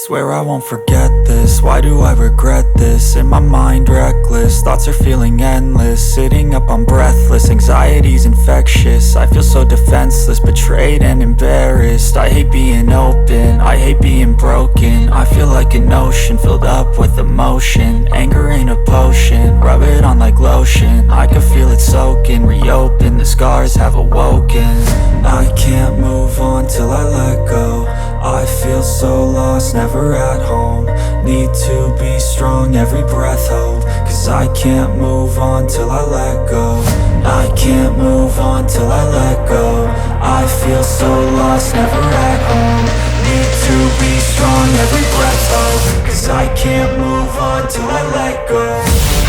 Swear I won't forget this, why do I regret this? In my mind reckless, thoughts are feeling endless. Sitting up I'm breathless, anxiety's infectious. I feel so defenseless, betrayed and embarrassed. I hate being open, I hate being broken. I feel like an ocean filled up with emotion. Anger ain't a potion, rub it on like lotion. I can feel it soaking, reopen, the scars have awoken. I can't move on till I let go. I feel so lost, never at home. Need to be strong, every breath hope. Cause I can't move on till I let go. I can't move on till I let go. I feel so lost, never at home. Need to be strong, every breath hope. Cause I can't move on till I let go.